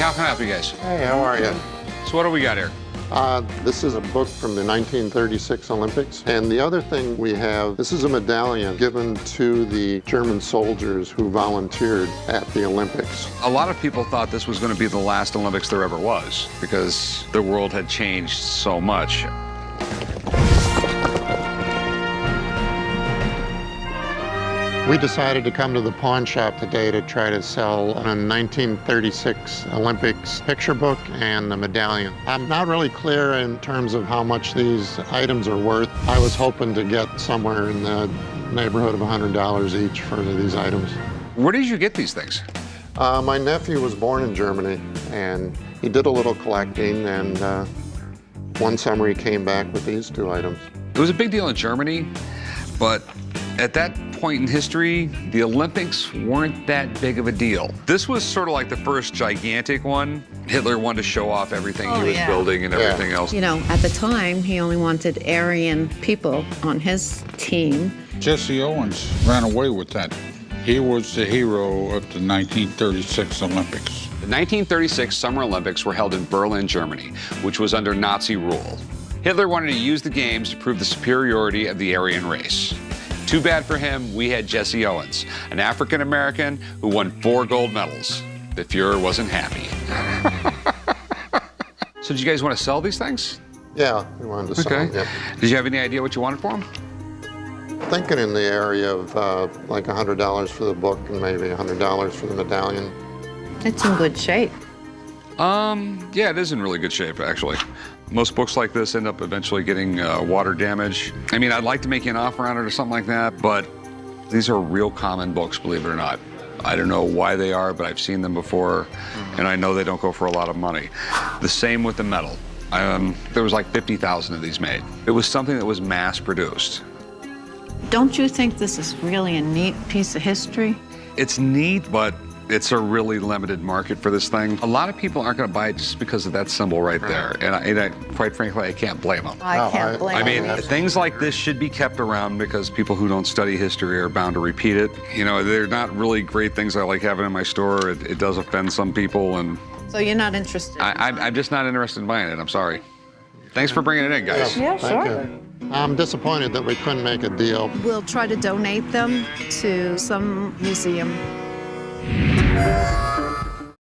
how can I help you guys? Hey, how are you? So what do we got here? This is a book from the 1936 Olympics. And the other thing we have, this is a medallion given to the German soldiers who volunteered at the Olympics. A lot of people thought this was going to be the last Olympics there ever was because the world had changed so much. We decided to come to the pawn shop today to try to sell a 1936 Olympics picture book and the medallion. I'm not really clear in terms of how much these items are worth. I was hoping to get somewhere in the neighborhood of $100 each for these items. Where did you get these things? My nephew was born in Germany, and he did a little collecting, and one summer he came back with these two items. It was a big deal in Germany, but at that point in history, the Olympics weren't that big of a deal. This was sort of like the first gigantic one. Hitler wanted to show off everything he was building and everything else. You know, at the time, he only wanted Aryan people on his team. Jesse Owens ran away with that. He was the hero of the 1936 Olympics. The 1936 Summer Olympics were held in Berlin, Germany, which was under Nazi rule. Hitler wanted to use the games to prove the superiority of the Aryan race. Too bad for him, we had Jesse Owens, an African-American who won 4 gold medals. The Fuhrer wasn't happy. So did you guys want to sell these things? Yeah, we wanted to sell them. Yeah. Did you have any idea what you wanted for them? Thinking in the area of like $100 for the book and maybe $100 for the medallion. It's in good shape. Yeah, it is in really good shape, actually. Most books like this end up eventually getting water damage. I mean, I'd like to make you an offer on it or something like that, but these are real common books, believe it or not. I don't know why they are, but I've seen them before, and I know they don't go for a lot of money. The same with the medal. There was like 50,000 of these made. It was something that was mass-produced. Don't you think this is really a neat piece of history? It's neat, but it's a really limited market for this thing. A lot of people aren't going to buy it just because of that symbol right there. And I, quite frankly, I can't blame them. I can't blame I mean, you. things like this should be kept around because people who don't study history are bound to repeat it. You know, they're not really great things I like having in my store. It does offend some people, and So you're not interested? I'm just not interested in buying it. I'm sorry. Thanks for bringing it in, guys. Yeah, Thank sure. you. I'm disappointed that we couldn't make a deal. We'll try to donate them to some museum.